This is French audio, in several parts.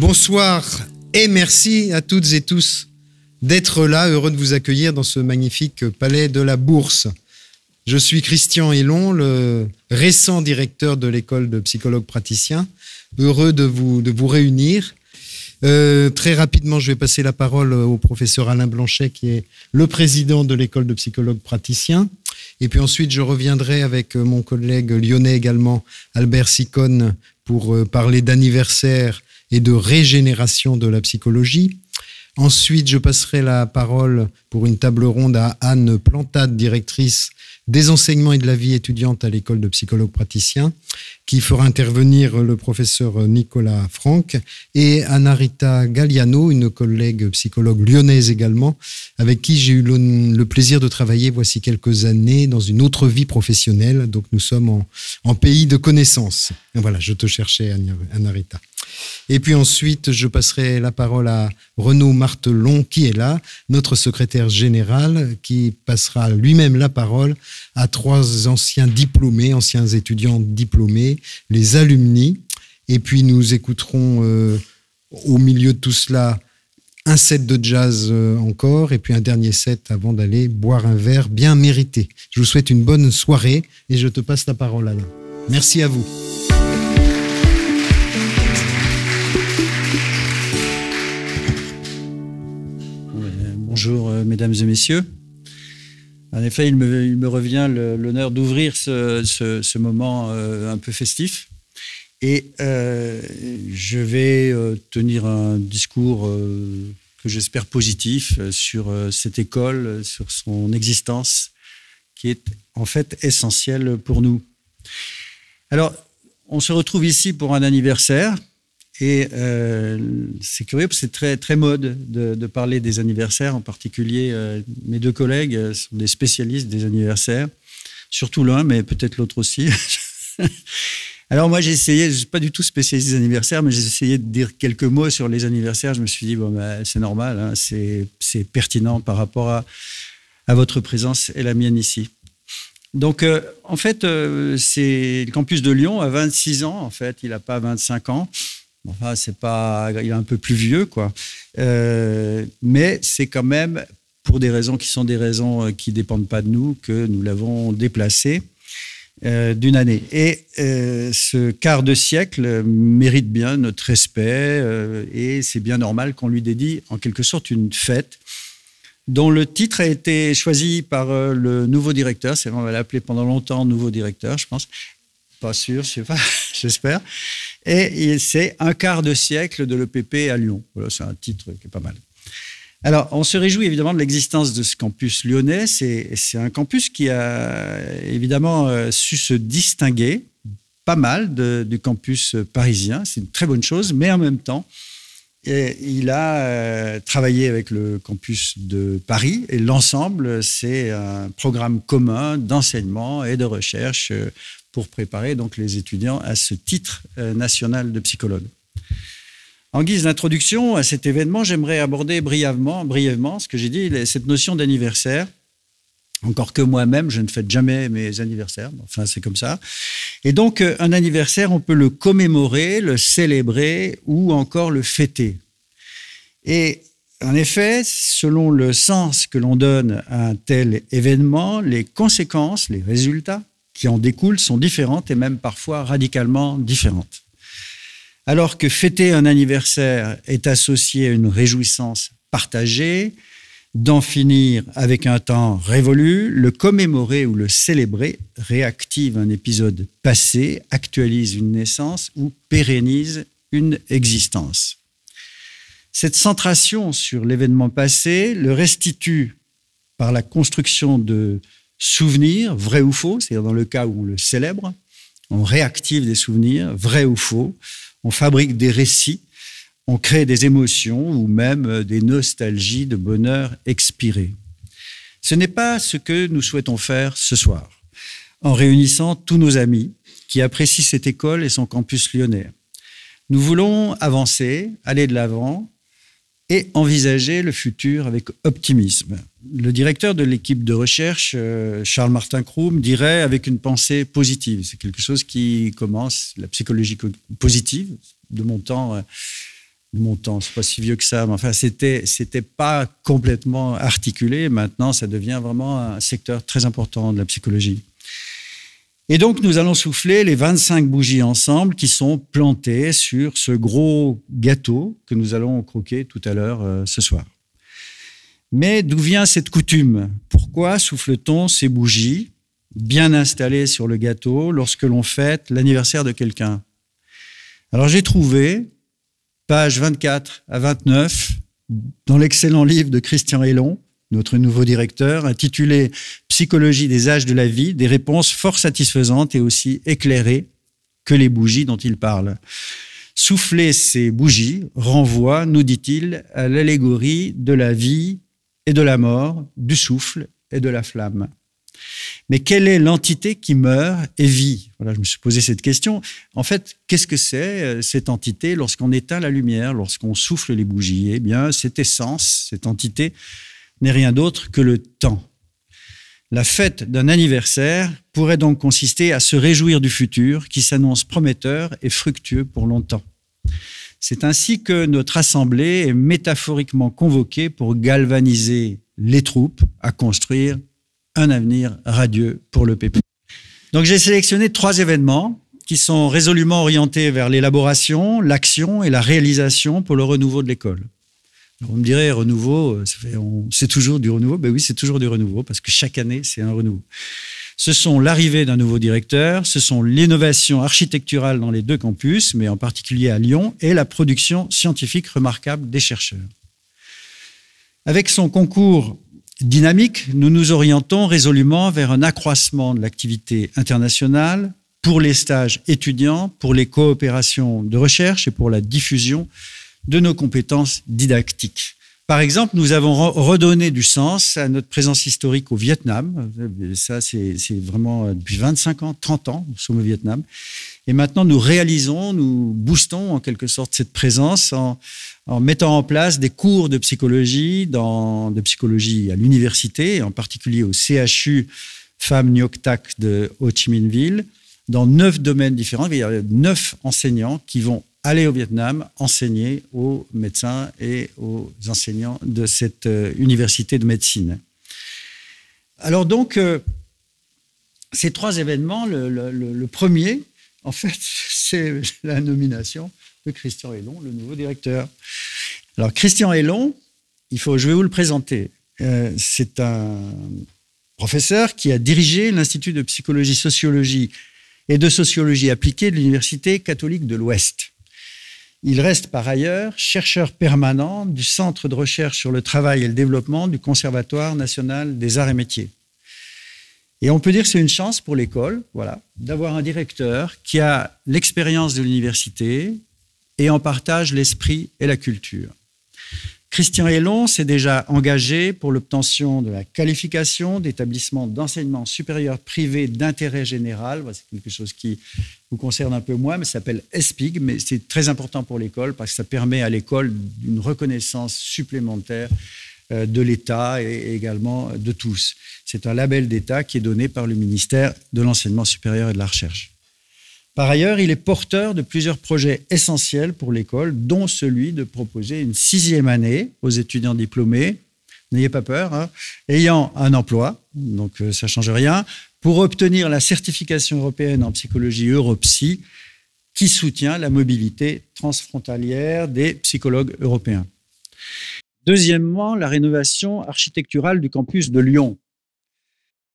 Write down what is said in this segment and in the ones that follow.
Bonsoir et merci à toutes et tous d'être là, heureux de vous accueillir dans ce magnifique palais de la Bourse. Je suis Christian Hélon, le récent directeur de l'école de psychologues praticiens, heureux de vous réunir. Très rapidement, je vais passer la parole au professeur Alain Blanchet, qui est le président de l'école de psychologues praticiens. Et puis ensuite, je reviendrai avec mon collègue lyonnais également, Albert Sicone, pour parler d'anniversaire et de régénération de la psychologie. Ensuite, je passerai la parole pour une table ronde à Anne Plantade, directrice des enseignements et de la vie étudiante à l'école de psychologues praticiens, qui fera intervenir le professeur Nicolas Franck, et Anna-Rita Galliano, une collègue psychologue lyonnaise également, avec qui j'ai eu le plaisir de travailler voici quelques années dans une autre vie professionnelle. Donc nous sommes en pays de connaissances. Voilà, je te cherchais, Anna-Rita. Et puis ensuite, je passerai la parole à Renaud Martelon, qui est là, notre secrétaire général, qui passera lui-même la parole à 3 anciens diplômés, anciens étudiants diplômés, les alumni. Et puis nous écouterons au milieu de tout cela un set de jazz encore, et puis un dernier set avant d'aller boire un verre bien mérité. Je vous souhaite une bonne soirée et je te passe la parole, Alain. Merci à vous. Bonjour mesdames et messieurs. En effet, il me revient l'honneur d'ouvrir ce moment un peu festif. Et je vais tenir un discours que j'espère positif sur cette école, sur son existence, qui est en fait essentielle pour nous. Alors, on se retrouve ici pour un anniversaire. Et c'est curieux, parce que c'est très, très mode de parler des anniversaires. En particulier, mes 2 collègues sont des spécialistes des anniversaires. Surtout l'un, mais peut-être l'autre aussi. Alors moi, j'ai essayé, je ne suis pas du tout spécialiste des anniversaires, mais j'ai essayé de dire quelques mots sur les anniversaires. Je me suis dit, bon, ben, c'est normal, hein, c'est pertinent par rapport à votre présence et la mienne ici. Donc, en fait, c'est le campus de Lyon a 26 ans. En fait, il n'a pas 25 ans. Enfin, c'est pas, il est un peu plus vieux, quoi. Mais c'est quand même pour des raisons qui sont des raisons qui dépendent pas de nous que nous l'avons déplacé d'une année. Et ce quart de siècle mérite bien notre respect et c'est bien normal qu'on lui dédie en quelque sorte une fête dont le titre a été choisi par le nouveau directeur. C'est vrai, on va l'appeler pendant longtemps nouveau directeur, je pense. Pas sûr, je sais pas, j'espère. Et c'est un quart de siècle de l'EPP à Lyon. Voilà, c'est un titre qui est pas mal. Alors, on se réjouit évidemment de l'existence de ce campus lyonnais. C'est un campus qui a évidemment su se distinguer pas mal du campus parisien. C'est une très bonne chose, mais en même temps, il a travaillé avec le campus de Paris et l'ensemble, c'est un programme commun d'enseignement et de recherche pour préparer donc les étudiants à ce titre national de psychologue. En guise d'introduction à cet événement, j'aimerais aborder brièvement ce que j'ai dit, cette notion d'anniversaire. Encore que moi-même, je ne fête jamais mes anniversaires. Enfin, c'est comme ça. Et donc, un anniversaire, on peut le commémorer, le célébrer ou encore le fêter. Et en effet, selon le sens que l'on donne à un tel événement, les conséquences, les résultats qui en découlent sont différentes et même parfois radicalement différentes. Alors que fêter un anniversaire est associé à une réjouissance partagée, d'en finir avec un temps révolu, le commémorer ou le célébrer réactive un épisode passé, actualise une naissance ou pérennise une existence. Cette centration sur l'événement passé le restitue par la construction de souvenirs, vrais ou faux, c'est-à-dire dans le cas où on le célèbre, on réactive des souvenirs, vrais ou faux, on fabrique des récits, on crée des émotions ou même des nostalgies de bonheur expiré. Ce n'est pas ce que nous souhaitons faire ce soir, en réunissant tous nos amis qui apprécient cette école et son campus lyonnais. Nous voulons avancer, aller de l'avant et envisager le futur avec optimisme. Le directeur de l'équipe de recherche, Charles-Martin Kroum, dirait avec une pensée positive. C'est quelque chose qui commence, la psychologie positive, de mon temps, de mon temps. C'est pas si vieux que ça, mais enfin, c'était pas complètement articulé. Maintenant, ça devient vraiment un secteur très important de la psychologie. Et donc, nous allons souffler les 25 bougies ensemble qui sont plantées sur ce gros gâteau que nous allons croquer tout à l'heure ce soir. Mais d'où vient cette coutume? Pourquoi souffle-t-on ces bougies bien installées sur le gâteau lorsque l'on fête l'anniversaire de quelqu'un? Alors, j'ai trouvé, pages 24 à 29, dans l'excellent livre de Christian Hélon, notre nouveau directeur, intitulé « Psychologie des âges de la vie », des réponses fort satisfaisantes et aussi éclairées que les bougies dont il parle. Souffler ces bougies renvoie, nous dit-il, à l'allégorie de la vie et de la mort, du souffle et de la flamme. Mais quelle est l'entité qui meurt et vit? Voilà, je me suis posé cette question. En fait, qu'est-ce que c'est cette entité lorsqu'on éteint la lumière, lorsqu'on souffle les bougies? Eh bien, cette essence, cette entité, n'est rien d'autre que le temps. La fête d'un anniversaire pourrait donc consister à se réjouir du futur qui s'annonce prometteur et fructueux pour longtemps. C'est ainsi que notre assemblée est métaphoriquement convoquée pour galvaniser les troupes à construire un avenir radieux pour le PP. Donc j'ai sélectionné 3 événements qui sont résolument orientés vers l'élaboration, l'action et la réalisation pour le renouveau de l'école. Alors, vous me direz, renouveau, c'est toujours du renouveau. Ben oui, c'est toujours du renouveau parce que chaque année, c'est un renouveau. Ce sont l'arrivée d'un nouveau directeur, ce sont l'innovation architecturale dans les 2 campus, mais en particulier à Lyon, et la production scientifique remarquable des chercheurs. Avec son concours dynamique, nous nous orientons résolument vers un accroissement de l'activité internationale pour les stages étudiants, pour les coopérations de recherche et pour la diffusion de nos compétences didactiques. Par exemple, nous avons redonné du sens à notre présence historique au Vietnam. Ça, c'est vraiment depuis 25 ans, 30 ans, nous sommes au Vietnam. Et maintenant, nous boostons en quelque sorte cette présence en mettant en place des cours de psychologie à l'université, en particulier au CHU Pham Ngoc Tac de Ho Chi Minh Ville, dans 9 domaines différents. Il y a 9 enseignants qui vont aller au Vietnam enseigner aux médecins et aux enseignants de cette université de médecine. Alors donc, ces 3 événements, le premier, en fait, c'est la nomination de Christian Hélon, le nouveau directeur. Alors Christian Hélon, je vais vous le présenter. C'est un professeur qui a dirigé l'Institut de psychologie, sociologie et de sociologie appliquée de l'Université catholique de l'Ouest. Il reste par ailleurs chercheur permanent du Centre de recherche sur le travail et le développement du Conservatoire national des arts et métiers. Et on peut dire que c'est une chance pour l'école, voilà, d'avoir un directeur qui a l'expérience de l'université et en partage l'esprit et la culture. Christian Hélon s'est déjà engagé pour l'obtention de la qualification d'établissement d'enseignement supérieur privé d'intérêt général. C'est quelque chose qui vous concerne un peu moins, mais ça s'appelle ESPIG, mais c'est très important pour l'école parce que ça permet à l'école une reconnaissance supplémentaire de l'État et également de tous. C'est un label d'État qui est donné par le ministère de l'Enseignement supérieur et de la Recherche. Par ailleurs, il est porteur de plusieurs projets essentiels pour l'école, dont celui de proposer une 6e année aux étudiants diplômés, n'ayez pas peur, hein, ayant un emploi, donc ça ne change rien, pour obtenir la certification européenne en psychologie Europsy, qui soutient la mobilité transfrontalière des psychologues européens. Deuxièmement, la rénovation architecturale du campus de Lyon.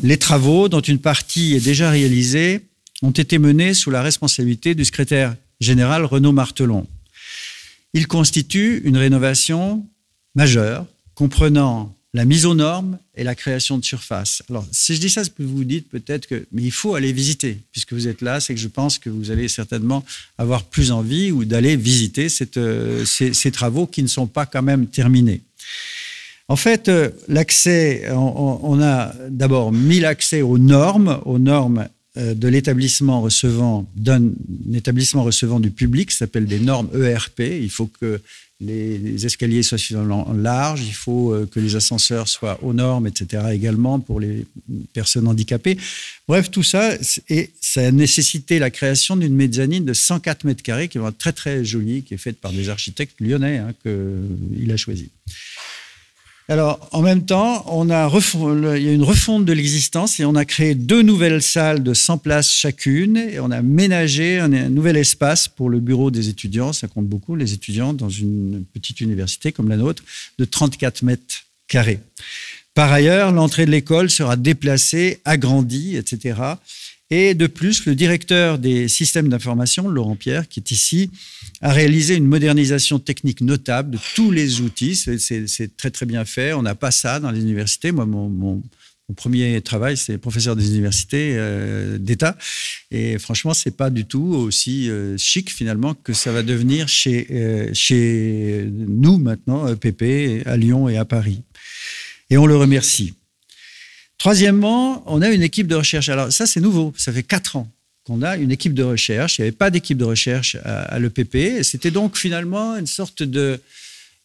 Les travaux, dont une partie est déjà réalisée, ont été menés sous la responsabilité du secrétaire général Renaud Martelon. Il constitue une rénovation majeure, comprenant la mise aux normes et la création de surface. Alors, si je dis ça, vous vous dites peut-être que mais il faut aller visiter. Puisque vous êtes là, c'est que je pense que vous allez certainement avoir plus envie ou d'aller visiter ces travaux qui ne sont pas quand même terminés. En fait, l'accès, on a d'abord mis l'accès aux normes de l'établissement recevant, d'un établissement recevant du public, ça s'appelle des normes ERP. Il faut que les escaliers soient suffisamment larges, il faut que les ascenseurs soient aux normes, etc. également pour les personnes handicapées. Bref, tout ça, et ça a nécessité la création d'une mezzanine de 104 mètres carrés qui est très très jolie, qui est faite par des architectes lyonnais qu'il a choisi. Alors, en même temps, il y a une refonte de l'existence et on a créé 2 nouvelles salles de 100 places chacune et on a ménagé un nouvel espace pour le bureau des étudiants. Ça compte beaucoup, les étudiants, dans une petite université comme la nôtre, de 34 mètres carrés. Par ailleurs, l'entrée de l'école sera déplacée, agrandie, etc. Et de plus, le directeur des systèmes d'information, Laurent Pierre, qui est ici, a réalisé une modernisation technique notable de tous les outils. C'est très, très bien fait. On n'a pas ça dans les universités. Moi, mon premier travail, c'est professeur des universités d'État. Et franchement, ce n'est pas du tout aussi chic, finalement, que ça va devenir chez nous, maintenant, EPP, à Lyon et à Paris. Et on le remercie. Troisièmement, on a une équipe de recherche. Alors ça, c'est nouveau. Ça fait 4 ans qu'on a une équipe de recherche. Il n'y avait pas d'équipe de recherche à l'EPP. C'était donc finalement une sorte de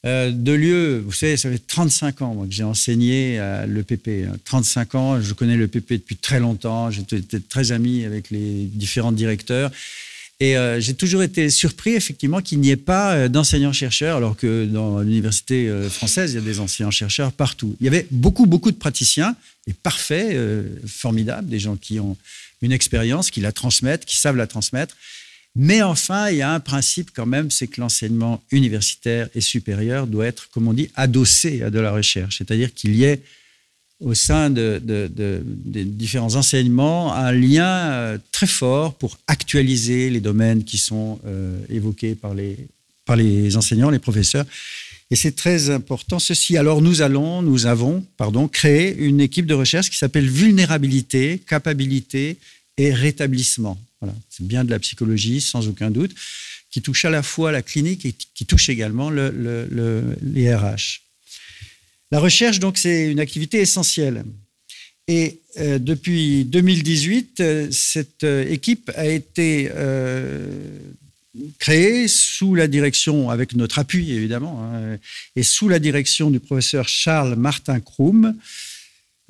lieu. Vous savez, ça fait 35 ans moi, que j'ai enseigné à l'EPP. 35 ans, je connais l'EPP depuis très longtemps. J'étais très ami avec les différents directeurs. Et j'ai toujours été surpris, effectivement, qu'il n'y ait pas d'enseignants-chercheurs, alors que dans l'université française, il y a des enseignants-chercheurs partout. Il y avait beaucoup, beaucoup de praticiens, et parfaits, formidables, des gens qui ont une expérience, qui la transmettent, qui savent la transmettre. Mais enfin, il y a un principe quand même, c'est que l'enseignement universitaire et supérieur doit être, comme on dit, adossé à de la recherche. C'est-à-dire qu'il y ait au sein des différents enseignements, un lien très fort pour actualiser les domaines qui sont évoqués par les enseignants, les professeurs. Et c'est très important, ceci. Alors, nous avons créé une équipe de recherche qui s'appelle Vulnérabilité, Capacité et Rétablissement. Voilà. C'est bien de la psychologie, sans aucun doute, qui touche à la fois la clinique et qui touche également les RH. La recherche, donc, c'est une activité essentielle. Et depuis 2018, cette équipe a été créée sous la direction, avec notre appui évidemment, et sous la direction du professeur Charles Martin Krum,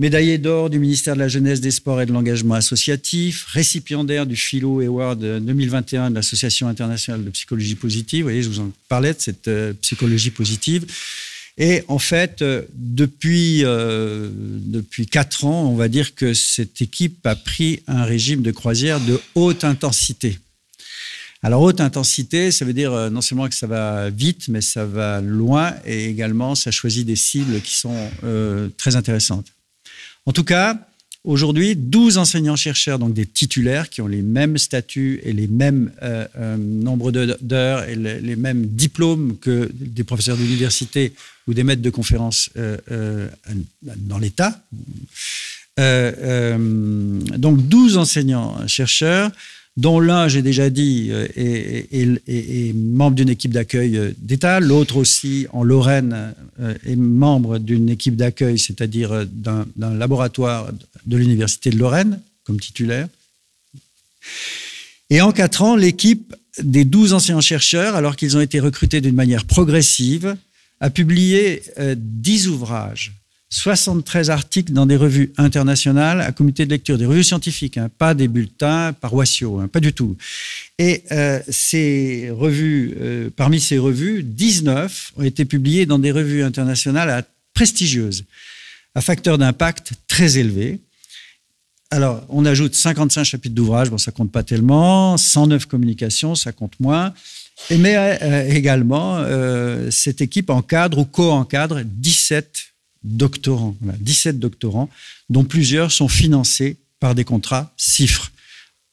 médaillé d'or du ministère de la Jeunesse, des Sports et de l'Engagement associatif, récipiendaire du Philo Award 2021 de l'Association internationale de psychologie positive. Vous voyez, je vous en parlais de cette psychologie positive. Et en fait, depuis 4 ans, on va dire que cette équipe a pris un régime de croisière de haute intensité. Alors, haute intensité, ça veut dire non seulement que ça va vite, mais ça va loin et également, ça choisit des cibles qui sont très intéressantes. En tout cas, aujourd'hui, 12 enseignants-chercheurs, donc des titulaires qui ont les mêmes statuts et les mêmes nombres d'heures et les mêmes diplômes que des professeurs d'université ou des maîtres de conférences dans l'État. Donc 12 enseignants-chercheurs, dont l'un, j'ai déjà dit, est membre d'une équipe d'accueil d'État, l'autre aussi, en Lorraine, est membre d'une équipe d'accueil, c'est-à-dire d'un laboratoire de l'Université de Lorraine, comme titulaire. Et en 4 ans, l'équipe des 12 enseignants-chercheurs, alors qu'ils ont été recrutés d'une manière progressive, a publié 10 ouvrages, 73 articles dans des revues internationales à comité de lecture, des revues scientifiques, pas des bulletins paroissiaux, pas du tout. Et ces revues, parmi ces revues, 19 ont été publiées dans des revues internationales prestigieuses, à facteur d'impact très élevé. Alors, on ajoute 55 chapitres d'ouvrages, bon, ça compte pas tellement, 109 communications, ça compte moins. Mais également, cette équipe encadre ou co-encadre 17 doctorants, voilà, 17 doctorants, dont plusieurs sont financés par des contrats CIFRE.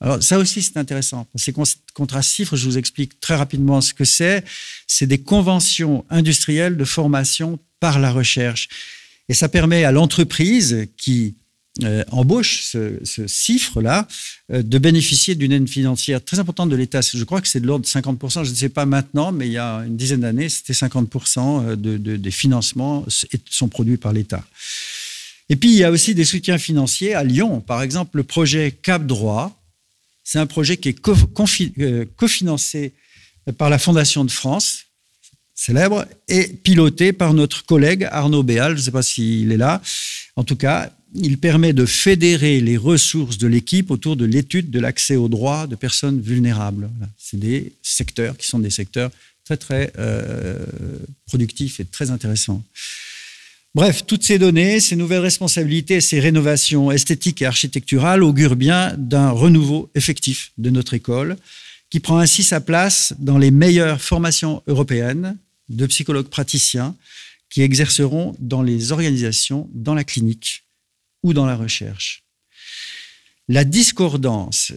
Alors ça aussi, c'est intéressant. Ces contrats CIFRE, je vous explique très rapidement ce que c'est. C'est des conventions industrielles de formation par la recherche. Et ça permet à l'entreprise qui embauche ce CIFRE-là de bénéficier d'une aide financière très importante de l'État. Je crois que c'est de l'ordre de 50%, je ne sais pas maintenant, mais il y a une dizaine d'années, c'était 50% des financements sont produits par l'État. Et puis, il y a aussi des soutiens financiers à Lyon. Par exemple, le projet Cap Droit, c'est un projet qui est cofinancé par la Fondation de France. célèbre, et piloté par notre collègue Arnaud Béal. Je ne sais pas s'il est là. En tout cas, il permet de fédérer les ressources de l'équipe autour de l'étude de l'accès aux droits de personnes vulnérables. Voilà. C'est des secteurs qui sont des secteurs très, très productifs et très intéressants. Bref, toutes ces données, ces nouvelles responsabilités, ces rénovations esthétiques et architecturales augurent bien d'un renouveau effectif de notre école, qui prend ainsi sa place dans les meilleures formations européennes de psychologues praticiens qui exerceront dans les organisations, dans la clinique ou dans la recherche. La discordance,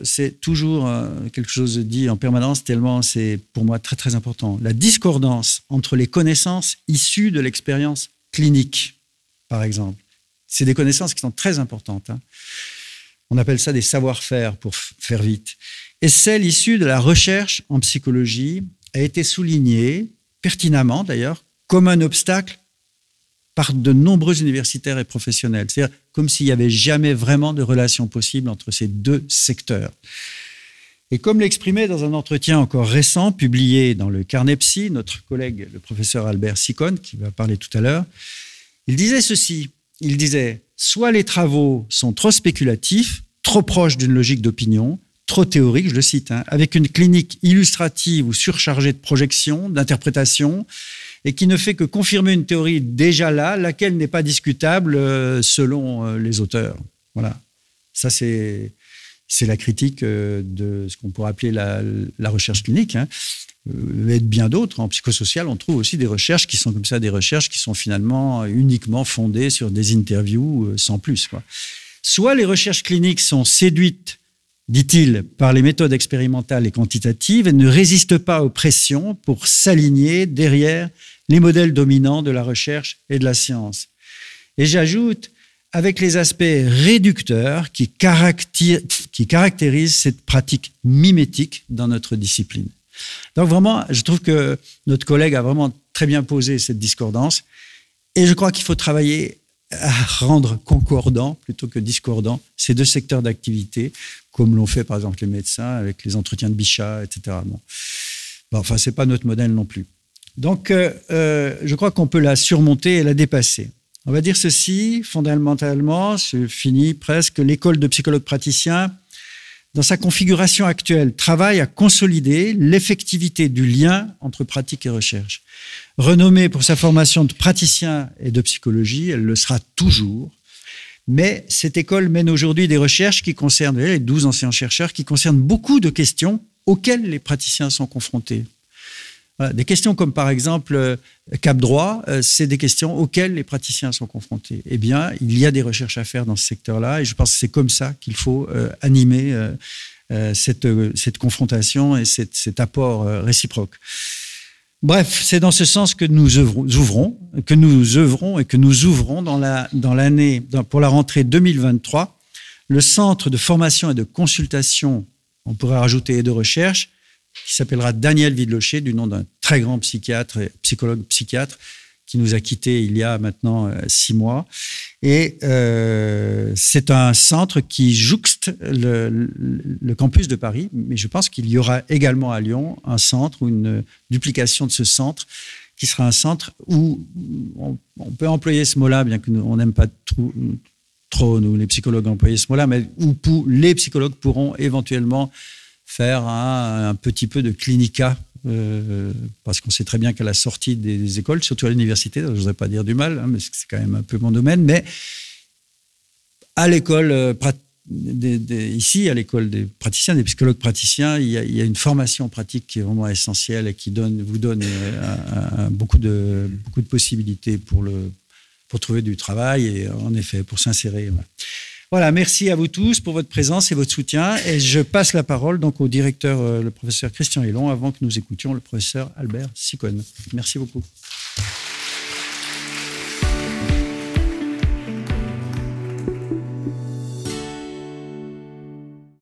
c'est toujours quelque chose de dit en permanence, tellement c'est pour moi très très important. La discordance entre les connaissances issues de l'expérience clinique, par exemple. C'est des connaissances qui sont très importantes. Hein. On appelle ça des savoir-faire pour faire vite. Et celle issue de la recherche en psychologie a été soulignée, pertinemment d'ailleurs, comme un obstacle par de nombreux universitaires et professionnels. C'est-à-dire comme s'il n'y avait jamais vraiment de relation possible entre ces deux secteurs. Et comme l'exprimait dans un entretien encore récent, publié dans le Carnet Psy, notre collègue, le professeur Albert Sicone, qui va parler tout à l'heure, il disait ceci, il disait « Soit les travaux sont trop spéculatifs, trop proches d'une logique d'opinion, trop théoriques, je le cite, hein, avec une clinique illustrative ou surchargée de projections, d'interprétations, et qui ne fait que confirmer une théorie déjà là, laquelle n'est pas discutable selon les auteurs. » Voilà, ça c'est la critique de ce qu'on pourrait appeler la recherche clinique. Hein. Et de bien d'autres. En psychosocial, on trouve aussi des recherches qui sont comme ça, des recherches qui sont finalement uniquement fondées sur des interviews sans plus, quoi. Soit les recherches cliniques sont séduites, dit-il, par les méthodes expérimentales et quantitatives et ne résistent pas aux pressions pour s'aligner derrière les modèles dominants de la recherche et de la science. Et j'ajoute, avec les aspects réducteurs qui caractérisent cette pratique mimétique dans notre discipline. Donc vraiment, je trouve que notre collègue a vraiment très bien posé cette discordance et je crois qu'il faut travailler à rendre concordants plutôt que discordants ces deux secteurs d'activité, comme l'ont fait par exemple les médecins avec les entretiens de Bichat, etc. Bon, enfin, ce n'est pas notre modèle non plus. Donc, je crois qu'on peut la surmonter et la dépasser. On va dire ceci, fondamentalement, c'est fini presque, l'école de psychologues praticiens, dans sa configuration actuelle, travaille à consolider l'effectivité du lien entre pratique et recherche. Renommée pour sa formation de praticien et de psychologie, elle le sera toujours, mais cette école mène aujourd'hui des recherches qui concernent, les 12 anciens chercheurs, qui concernent beaucoup de questions auxquelles les praticiens sont confrontés. Voilà, des questions comme par exemple Cap Droit, c'est des questions auxquelles les praticiens sont confrontés. Eh bien, il y a des recherches à faire dans ce secteur-là et je pense que c'est comme ça qu'il faut animer cette confrontation et cet apport réciproque. Bref, c'est dans ce sens que nous ouvrons dans l'année, pour la rentrée 2023, le Centre de formation et de consultation, on pourrait rajouter et de recherche, qui s'appellera Daniel Vidloché, du nom d'un très grand psychiatre, psychologue psychiatre, qui nous a quittés il y a maintenant 6 mois. Et c'est un centre qui jouxte le campus de Paris, mais je pense qu'il y aura également à Lyon un centre ou une duplication de ce centre, qui sera un centre où on peut employer ce mot-là, bien qu'on n'aime pas trop, nous, les psychologues, employer ce mot-là, mais où les psychologues pourront éventuellement faire un petit peu de clinica, parce qu'on sait très bien qu'à la sortie des écoles, surtout à l'université, je ne voudrais pas dire du mal, hein, mais c'est quand même un peu mon domaine, mais à l'école, ici, à l'école des praticiens, des psychologues praticiens, il y a une formation pratique qui est vraiment essentielle et qui vous donne beaucoup de possibilités pour trouver du travail et en effet, pour s'insérer. Voilà, merci à vous tous pour votre présence et votre soutien. Et je passe la parole donc au directeur, le professeur Christian Hélon, avant que nous écoutions le professeur Albert Sicone. Merci beaucoup.